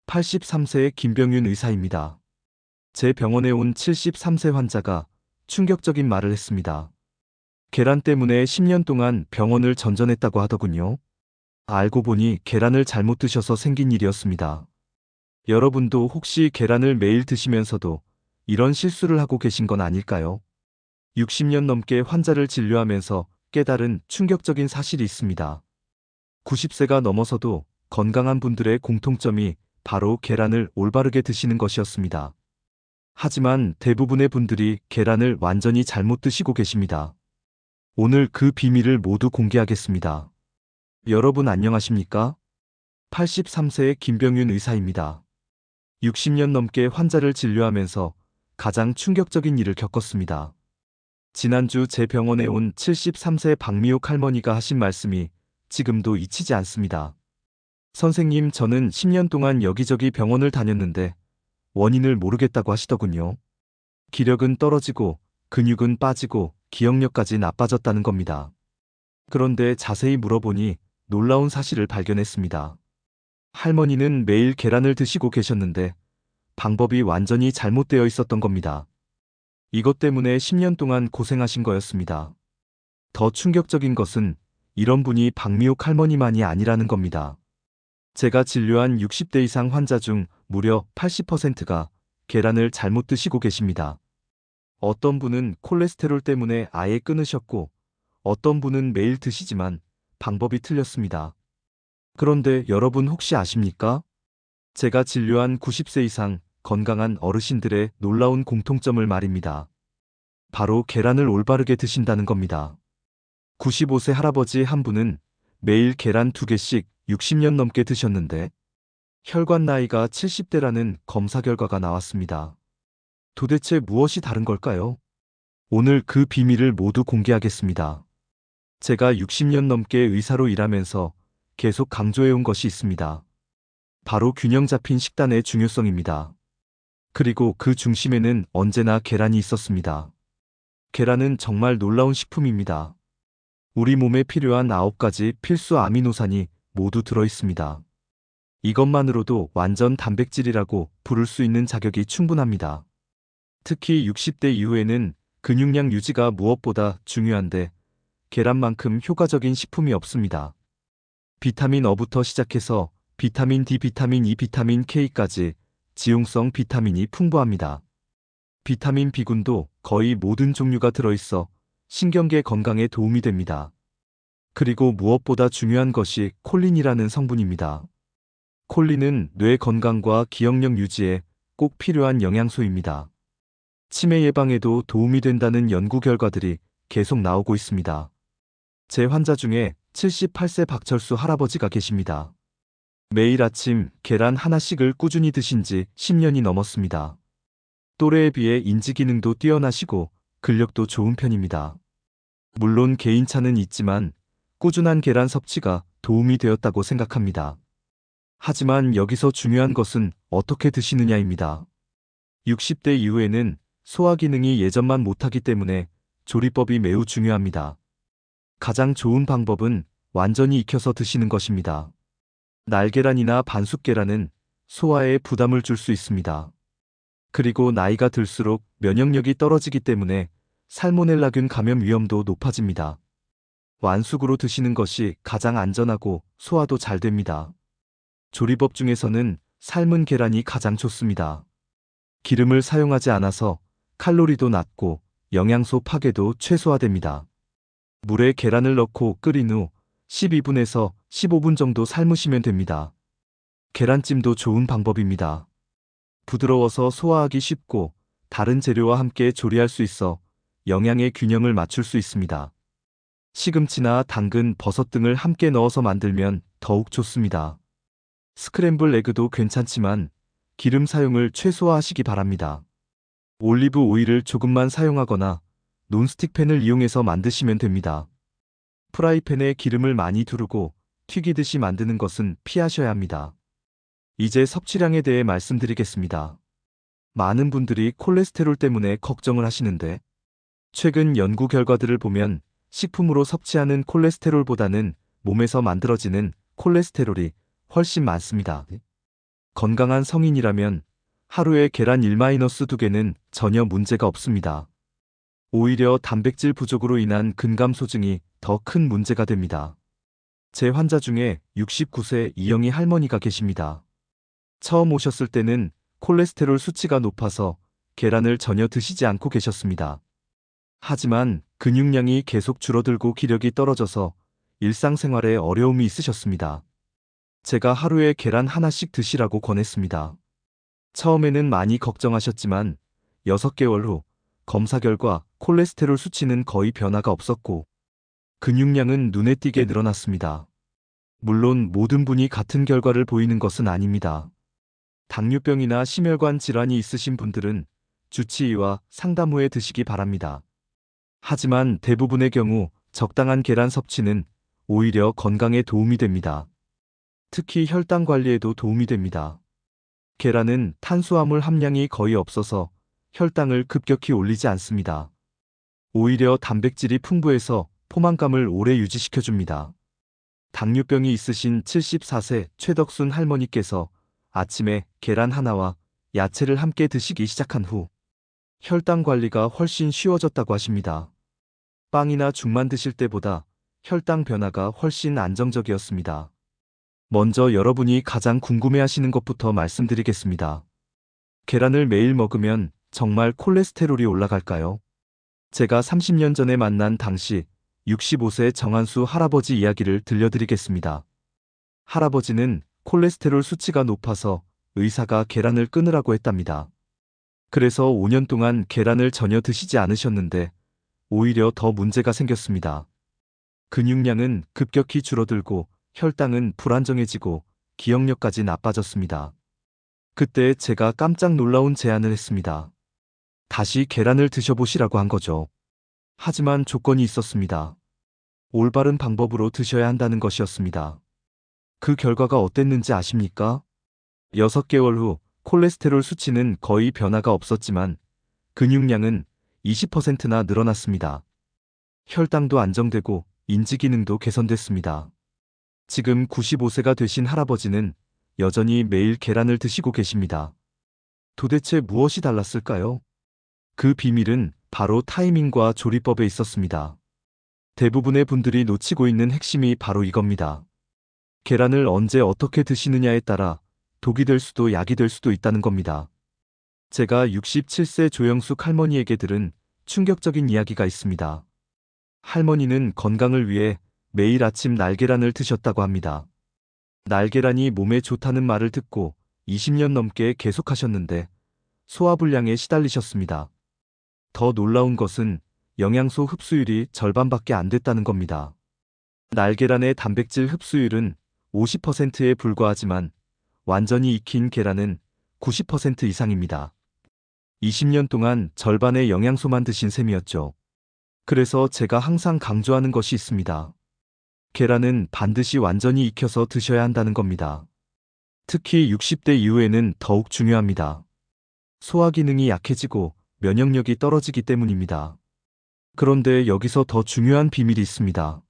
83세의 김병윤 의사입니다. 제 병원에 온 73세 환자가 충격적인 말을 했습니다. 계란 때문에 10년 동안 병원을 전전했다고 하더군요. 알고 보니 계란을 잘못 드셔서 생긴 일이었습니다. 여러분도 혹시 계란을 매일 드시면서도 이런 실수를 하고 계신 건 아닐까요? 60년 넘게 환자를 진료하면서 깨달은 충격적인 사실이 있습니다. 90세가 넘어서도 건강한 분들의 공통점이 바로 계란을 올바르게 드시는 것이었습니다. 하지만 대부분의 분들이 계란을 완전히 잘못 드시고 계십니다. 오늘 그 비밀을 모두 공개하겠습니다. 여러분 안녕하십니까? 83세의 김병윤 의사입니다. 60년 넘게 환자를 진료하면서 가장 충격적인 일을 겪었습니다. 지난주 제 병원에 온 73세 박미옥 할머니가 하신 말씀이 지금도 잊히지 않습니다. 선생님, 저는 10년 동안 여기저기 병원을 다녔는데 원인을 모르겠다고 하시더군요. 기력은 떨어지고 근육은 빠지고 기억력까지 나빠졌다는 겁니다. 그런데 자세히 물어보니 놀라운 사실을 발견했습니다. 할머니는 매일 계란을 드시고 계셨는데 방법이 완전히 잘못되어 있었던 겁니다. 이것 때문에 10년 동안 고생하신 거였습니다. 더 충격적인 것은 이런 분이 박미옥 할머니만이 아니라는 겁니다. 제가 진료한 60대 이상 환자 중 무려 80%가 계란을 잘못 드시고 계십니다. 어떤 분은 콜레스테롤 때문에 아예 끊으셨고, 어떤 분은 매일 드시지만 방법이 틀렸습니다. 그런데 여러분 혹시 아십니까? 제가 진료한 90세 이상 건강한 어르신들의 놀라운 공통점을 말입니다. 바로 계란을 올바르게 드신다는 겁니다. 95세 할아버지 한 분은 매일 계란 2개씩 60년 넘게 드셨는데 혈관 나이가 70대라는 검사 결과가 나왔습니다. 도대체 무엇이 다른 걸까요? 오늘 그 비밀을 모두 공개하겠습니다. 제가 60년 넘게 의사로 일하면서 계속 강조해온 것이 있습니다. 바로 균형 잡힌 식단의 중요성입니다. 그리고 그 중심에는 언제나 계란이 있었습니다. 계란은 정말 놀라운 식품입니다. 우리 몸에 필요한 9가지 필수 아미노산이 모두 들어있습니다. 이것만으로도 완전 단백질이라고 부를 수 있는 자격이 충분합니다. 특히 60대 이후에는 근육량 유지가 무엇보다 중요한데 계란만큼 효과적인 식품이 없습니다. 비타민 어부터 시작해서 비타민 D, 비타민 E, 비타민 K까지 지용성 비타민이 풍부합니다. 비타민 B군도 거의 모든 종류가 들어있어 신경계 건강에 도움이 됩니다. 그리고 무엇보다 중요한 것이 콜린이라는 성분입니다. 콜린은 뇌 건강과 기억력 유지에 꼭 필요한 영양소입니다. 치매 예방에도 도움이 된다는 연구 결과들이 계속 나오고 있습니다. 제 환자 중에 78세 박철수 할아버지가 계십니다. 매일 아침 계란 하나씩을 꾸준히 드신 지 10년이 넘었습니다. 또래에 비해 인지 기능도 뛰어나시고 근력도 좋은 편입니다. 물론 개인차는 있지만 꾸준한 계란 섭취가 도움이 되었다고 생각합니다. 하지만 여기서 중요한 것은 어떻게 드시느냐입니다. 60대 이후에는 소화 기능이 예전만 못하기 때문에 조리법이 매우 중요합니다. 가장 좋은 방법은 완전히 익혀서 드시는 것입니다. 날계란이나 반숙계란은 소화에 부담을 줄 수 있습니다. 그리고 나이가 들수록 면역력이 떨어지기 때문에 살모넬라균 감염 위험도 높아집니다. 완숙으로 드시는 것이 가장 안전하고 소화도 잘 됩니다. 조리법 중에서는 삶은 계란이 가장 좋습니다. 기름을 사용하지 않아서 칼로리도 낮고 영양소 파괴도 최소화됩니다. 물에 계란을 넣고 끓인 후 12분에서 15분 정도 삶으시면 됩니다. 계란찜도 좋은 방법입니다. 부드러워서 소화하기 쉽고 다른 재료와 함께 조리할 수 있어 영양의 균형을 맞출 수 있습니다. 시금치나 당근, 버섯 등을 함께 넣어서 만들면 더욱 좋습니다. 스크램블 에그도 괜찮지만 기름 사용을 최소화하시기 바랍니다. 올리브 오일을 조금만 사용하거나 논스틱 팬을 이용해서 만드시면 됩니다. 프라이팬에 기름을 많이 두르고 튀기듯이 만드는 것은 피하셔야 합니다. 이제 섭취량에 대해 말씀드리겠습니다. 많은 분들이 콜레스테롤 때문에 걱정을 하시는데 최근 연구 결과들을 보면 식품으로 섭취하는 콜레스테롤보다는 몸에서 만들어지는 콜레스테롤이 훨씬 많습니다. 건강한 성인이라면 하루에 계란 1-2개는 전혀 문제가 없습니다. 오히려 단백질 부족으로 인한 근감소증이 더 큰 문제가 됩니다. 제 환자 중에 69세 이영희 할머니가 계십니다. 처음 오셨을 때는 콜레스테롤 수치가 높아서 계란을 전혀 드시지 않고 계셨습니다. 하지만 근육량이 계속 줄어들고 기력이 떨어져서 일상생활에 어려움이 있으셨습니다. 제가 하루에 계란 하나씩 드시라고 권했습니다. 처음에는 많이 걱정하셨지만 6개월 후 검사 결과 콜레스테롤 수치는 거의 변화가 없었고 근육량은 눈에 띄게 늘어났습니다. 물론 모든 분이 같은 결과를 보이는 것은 아닙니다. 당뇨병이나 심혈관 질환이 있으신 분들은 주치의와 상담 후에 드시기 바랍니다. 하지만 대부분의 경우 적당한 계란 섭취는 오히려 건강에 도움이 됩니다. 특히 혈당 관리에도 도움이 됩니다. 계란은 탄수화물 함량이 거의 없어서 혈당을 급격히 올리지 않습니다. 오히려 단백질이 풍부해서 포만감을 오래 유지시켜줍니다. 당뇨병이 있으신 74세 최덕순 할머니께서 아침에 계란 하나와 야채를 함께 드시기 시작한 후 혈당 관리가 훨씬 쉬워졌다고 하십니다. 빵이나 죽만 드실 때보다 혈당 변화가 훨씬 안정적이었습니다. 먼저 여러분이 가장 궁금해하시는 것부터 말씀드리겠습니다. 계란을 매일 먹으면 정말 콜레스테롤이 올라갈까요? 제가 30년 전에 만난 당시 65세 정한수 할아버지 이야기를 들려드리겠습니다. 할아버지는 콜레스테롤 수치가 높아서 의사가 계란을 끊으라고 했답니다. 그래서 5년 동안 계란을 전혀 드시지 않으셨는데 오히려 더 문제가 생겼습니다. 근육량은 급격히 줄어들고 혈당은 불안정해지고 기억력까지 나빠졌습니다. 그때 제가 깜짝 놀라운 제안을 했습니다. 다시 계란을 드셔보시라고 한 거죠. 하지만 조건이 있었습니다. 올바른 방법으로 드셔야 한다는 것이었습니다. 그 결과가 어땠는지 아십니까? 6개월 후 콜레스테롤 수치는 거의 변화가 없었지만 근육량은 20%나 늘어났습니다. 혈당도 안정되고 인지기능도 개선됐습니다. 지금 95세가 되신 할아버지는 여전히 매일 계란을 드시고 계십니다. 도대체 무엇이 달랐을까요? 그 비밀은 바로 타이밍과 조리법에 있었습니다. 대부분의 분들이 놓치고 있는 핵심이 바로 이겁니다. 계란을 언제 어떻게 드시느냐에 따라 독이 될 수도 약이 될 수도 있다는 겁니다. 제가 67세 조영숙 할머니에게 들은 충격적인 이야기가 있습니다. 할머니는 건강을 위해 매일 아침 날계란을 드셨다고 합니다. 날계란이 몸에 좋다는 말을 듣고 20년 넘게 계속하셨는데 소화불량에 시달리셨습니다. 더 놀라운 것은 영양소 흡수율이 절반밖에 안 됐다는 겁니다. 날계란의 단백질 흡수율은 50%에 불과하지만 완전히 익힌 계란은 90% 이상입니다. 20년 동안 절반의 영양소만 드신 셈이었죠. 그래서 제가 항상 강조하는 것이 있습니다. 계란은 반드시 완전히 익혀서 드셔야 한다는 겁니다. 특히 60대 이후에는 더욱 중요합니다. 소화 기능이 약해지고 면역력이 떨어지기 때문입니다. 그런데 여기서 더 중요한 비밀이 있습니다.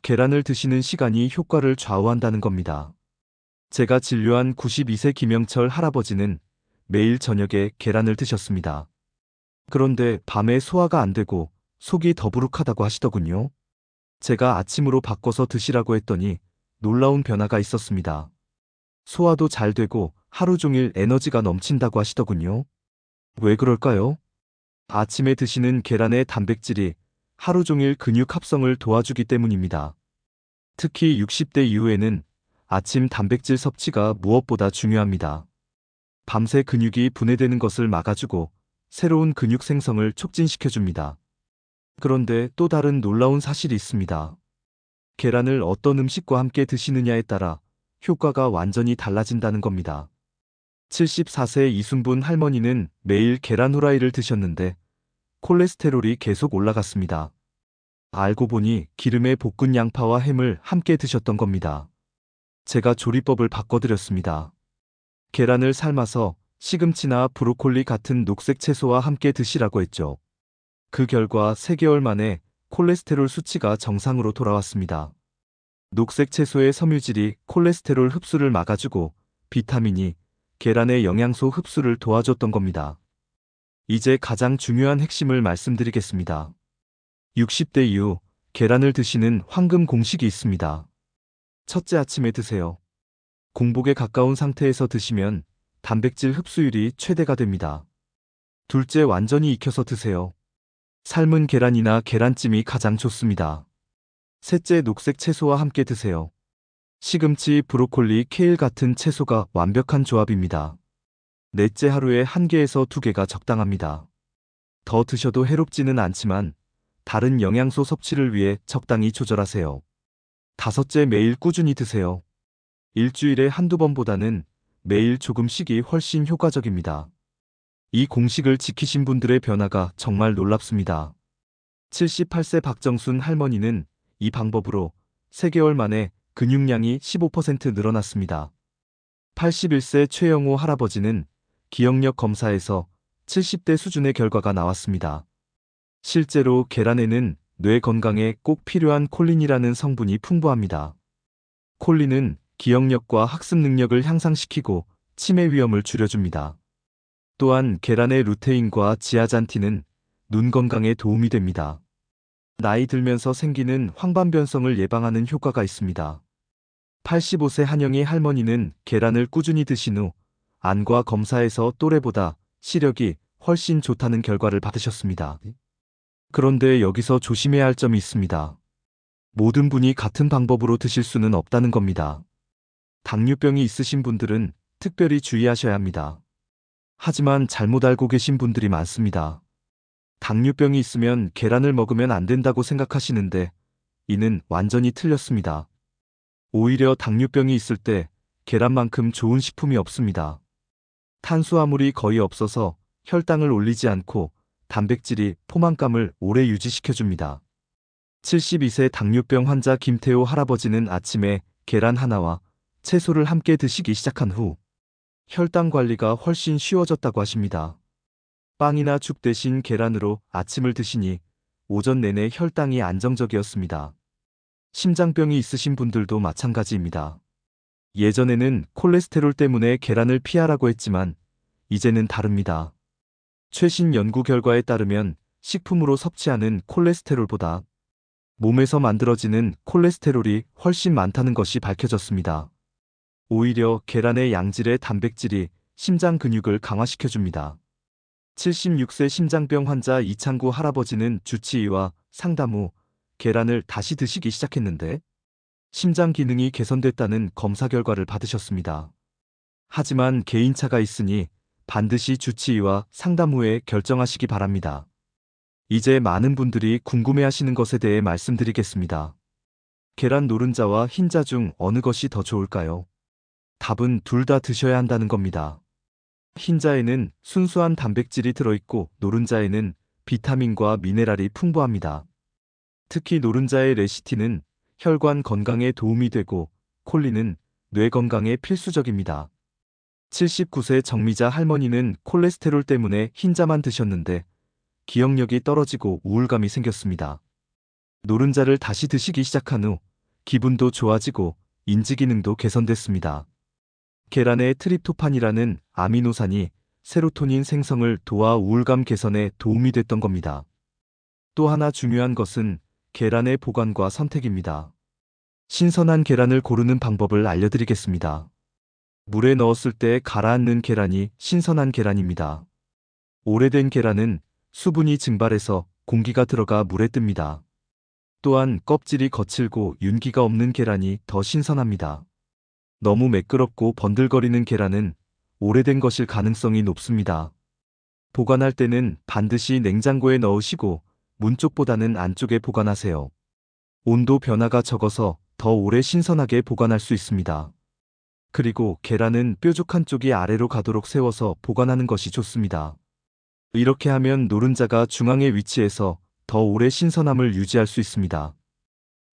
계란을 드시는 시간이 효과를 좌우한다는 겁니다. 제가 진료한 92세 김영철 할아버지는 매일 저녁에 계란을 드셨습니다. 그런데 밤에 소화가 안 되고 속이 더부룩하다고 하시더군요. 제가 아침으로 바꿔서 드시라고 했더니 놀라운 변화가 있었습니다. 소화도 잘 되고 하루 종일 에너지가 넘친다고 하시더군요. 왜 그럴까요? 아침에 드시는 계란의 단백질이 하루 종일 근육 합성을 도와주기 때문입니다. 특히 60대 이후에는 아침 단백질 섭취가 무엇보다 중요합니다. 밤새 근육이 분해되는 것을 막아주고 새로운 근육 생성을 촉진시켜줍니다. 그런데 또 다른 놀라운 사실이 있습니다. 계란을 어떤 음식과 함께 드시느냐에 따라 효과가 완전히 달라진다는 겁니다. 74세 이순분 할머니는 매일 계란 후라이를 드셨는데 콜레스테롤이 계속 올라갔습니다. 알고 보니 기름에 볶은 양파와 햄을 함께 드셨던 겁니다. 제가 조리법을 바꿔드렸습니다. 계란을 삶아서 시금치나 브로콜리 같은 녹색 채소와 함께 드시라고 했죠. 그 결과 3개월 만에 콜레스테롤 수치가 정상으로 돌아왔습니다. 녹색 채소의 섬유질이 콜레스테롤 흡수를 막아주고 비타민이 계란의 영양소 흡수를 도와줬던 겁니다. 이제 가장 중요한 핵심을 말씀드리겠습니다. 60대 이후 계란을 드시는 황금 공식이 있습니다. 첫째, 아침에 드세요. 공복에 가까운 상태에서 드시면 단백질 흡수율이 최대가 됩니다. 둘째, 완전히 익혀서 드세요. 삶은 계란이나 계란찜이 가장 좋습니다. 셋째, 녹색 채소와 함께 드세요. 시금치, 브로콜리, 케일 같은 채소가 완벽한 조합입니다. 넷째, 하루에 1개에서 2개가 적당합니다. 더 드셔도 해롭지는 않지만 다른 영양소 섭취를 위해 적당히 조절하세요. 다섯째, 매일 꾸준히 드세요. 일주일에 한두 번보다는 매일 조금씩이 훨씬 효과적입니다. 이 공식을 지키신 분들의 변화가 정말 놀랍습니다. 78세 박정순 할머니는 이 방법으로 3개월 만에 근육량이 15% 늘어났습니다. 81세 최영호 할아버지는 기억력 검사에서 70대 수준의 결과가 나왔습니다. 실제로 계란에는 뇌 건강에 꼭 필요한 콜린이라는 성분이 풍부합니다. 콜린은 기억력과 학습 능력을 향상시키고 치매 위험을 줄여줍니다. 또한 계란의 루테인과 지아잔틴은 눈 건강에 도움이 됩니다. 나이 들면서 생기는 황반변성을 예방하는 효과가 있습니다. 85세 한영희 할머니는 계란을 꾸준히 드신 후 안과 검사에서 또래보다 시력이 훨씬 좋다는 결과를 받으셨습니다. 그런데 여기서 조심해야 할 점이 있습니다. 모든 분이 같은 방법으로 드실 수는 없다는 겁니다. 당뇨병이 있으신 분들은 특별히 주의하셔야 합니다. 하지만 잘못 알고 계신 분들이 많습니다. 당뇨병이 있으면 계란을 먹으면 안 된다고 생각하시는데 이는 완전히 틀렸습니다. 오히려 당뇨병이 있을 때 계란만큼 좋은 식품이 없습니다. 탄수화물이 거의 없어서 혈당을 올리지 않고 단백질이 포만감을 오래 유지시켜줍니다. 72세 당뇨병 환자 김태호 할아버지는 아침에 계란 하나와 채소를 함께 드시기 시작한 후 혈당 관리가 훨씬 쉬워졌다고 하십니다. 빵이나 죽 대신 계란으로 아침을 드시니 오전 내내 혈당이 안정적이었습니다. 심장병이 있으신 분들도 마찬가지입니다. 예전에는 콜레스테롤 때문에 계란을 피하라고 했지만 이제는 다릅니다. 최신 연구 결과에 따르면 식품으로 섭취하는 콜레스테롤보다 몸에서 만들어지는 콜레스테롤이 훨씬 많다는 것이 밝혀졌습니다. 오히려 계란의 양질의 단백질이 심장 근육을 강화시켜줍니다. 76세 심장병 환자 이창구 할아버지는 주치의와 상담 후 계란을 다시 드시기 시작했는데 심장 기능이 개선됐다는 검사 결과를 받으셨습니다. 하지만 개인차가 있으니 반드시 주치의와 상담 후에 결정하시기 바랍니다. 이제 많은 분들이 궁금해하시는 것에 대해 말씀드리겠습니다. 계란 노른자와 흰자 중 어느 것이 더 좋을까요? 답은 둘 다 드셔야 한다는 겁니다. 흰자에는 순수한 단백질이 들어있고 노른자에는 비타민과 미네랄이 풍부합니다. 특히 노른자의 레시틴은 혈관 건강에 도움이 되고 콜린은 뇌 건강에 필수적입니다. 79세 정미자 할머니는 콜레스테롤 때문에 흰자만 드셨는데 기억력이 떨어지고 우울감이 생겼습니다. 노른자를 다시 드시기 시작한 후 기분도 좋아지고 인지 기능도 개선됐습니다. 계란의 트립토판이라는 아미노산이 세로토닌 생성을 도와 우울감 개선에 도움이 됐던 겁니다. 또 하나 중요한 것은 계란의 보관과 선택입니다. 신선한 계란을 고르는 방법을 알려드리겠습니다. 물에 넣었을 때 가라앉는 계란이 신선한 계란입니다. 오래된 계란은 수분이 증발해서 공기가 들어가 물에 뜹니다. 또한 껍질이 거칠고 윤기가 없는 계란이 더 신선합니다. 너무 매끄럽고 번들거리는 계란은 오래된 것일 가능성이 높습니다. 보관할 때는 반드시 냉장고에 넣으시고 문 쪽보다는 안쪽에 보관하세요. 온도 변화가 적어서 더 오래 신선하게 보관할 수 있습니다. 그리고 계란은 뾰족한 쪽이 아래로 가도록 세워서 보관하는 것이 좋습니다. 이렇게 하면 노른자가 중앙에 위치해서 더 오래 신선함을 유지할 수 있습니다.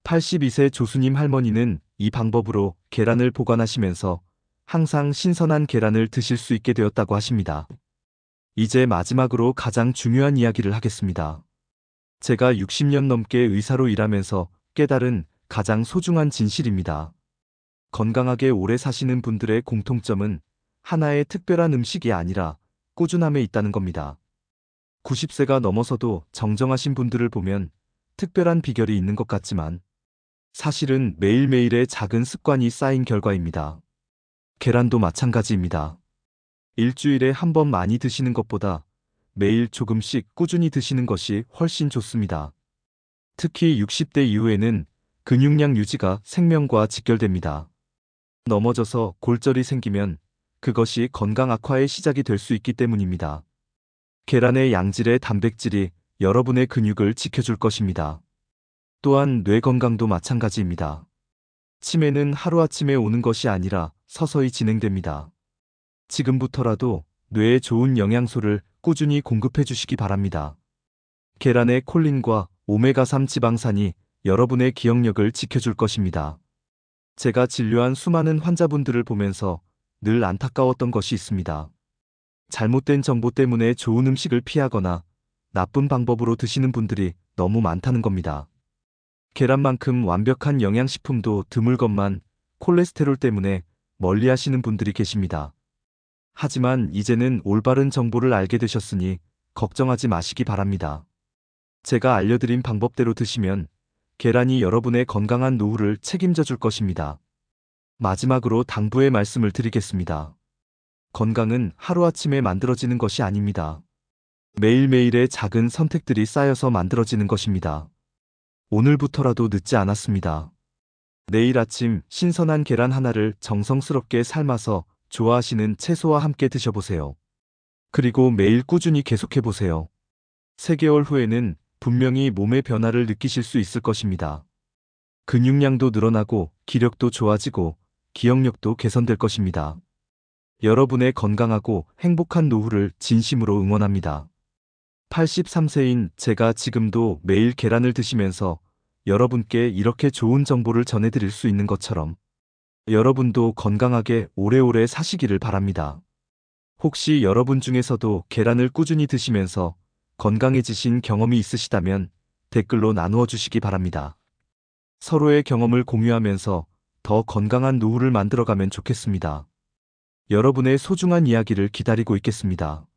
82세 조수님 할머니는 이 방법으로 계란을 보관하시면서 항상 신선한 계란을 드실 수 있게 되었다고 하십니다. 이제 마지막으로 가장 중요한 이야기를 하겠습니다. 제가 60년 넘게 의사로 일하면서 깨달은 가장 소중한 진실입니다. 건강하게 오래 사시는 분들의 공통점은 하나의 특별한 음식이 아니라 꾸준함에 있다는 겁니다. 90세가 넘어서도 정정하신 분들을 보면 특별한 비결이 있는 것 같지만 사실은 매일매일의 작은 습관이 쌓인 결과입니다. 계란도 마찬가지입니다. 일주일에 한 번 많이 드시는 것보다 매일 조금씩 꾸준히 드시는 것이 훨씬 좋습니다. 특히 60대 이후에는 근육량 유지가 생명과 직결됩니다. 넘어져서 골절이 생기면 그것이 건강 악화의 시작이 될 수 있기 때문입니다. 계란의 양질의 단백질이 여러분의 근육을 지켜줄 것입니다. 또한 뇌 건강도 마찬가지입니다. 치매는 하루아침에 오는 것이 아니라 서서히 진행됩니다. 지금부터라도 뇌에 좋은 영양소를 꾸준히 공급해 주시기 바랍니다. 계란의 콜린과 오메가3 지방산이 여러분의 기억력을 지켜줄 것입니다. 제가 진료한 수많은 환자분들을 보면서 늘 안타까웠던 것이 있습니다. 잘못된 정보 때문에 좋은 음식을 피하거나 나쁜 방법으로 드시는 분들이 너무 많다는 겁니다. 계란만큼 완벽한 영양식품도 드물건만 콜레스테롤 때문에 멀리 하시는 분들이 계십니다. 하지만 이제는 올바른 정보를 알게 되셨으니 걱정하지 마시기 바랍니다. 제가 알려드린 방법대로 드시면 계란이 여러분의 건강한 노후를 책임져 줄 것입니다. 마지막으로 당부의 말씀을 드리겠습니다. 건강은 하루아침에 만들어지는 것이 아닙니다. 매일매일의 작은 선택들이 쌓여서 만들어지는 것입니다. 오늘부터라도 늦지 않았습니다. 내일 아침 신선한 계란 하나를 정성스럽게 삶아서 좋아하시는 채소와 함께 드셔보세요. 그리고 매일 꾸준히 계속해보세요. 3개월 후에는 분명히 몸의 변화를 느끼실 수 있을 것입니다. 근육량도 늘어나고 기력도 좋아지고 기억력도 개선될 것입니다. 여러분의 건강하고 행복한 노후를 진심으로 응원합니다. 83세인 제가 지금도 매일 계란을 드시면서 여러분께 이렇게 좋은 정보를 전해드릴 수 있는 것처럼 여러분도 건강하게 오래오래 사시기를 바랍니다. 혹시 여러분 중에서도 계란을 꾸준히 드시면서 건강해지신 경험이 있으시다면 댓글로 나누어 주시기 바랍니다. 서로의 경험을 공유하면서 더 건강한 노후를 만들어가면 좋겠습니다. 여러분의 소중한 이야기를 기다리고 있겠습니다.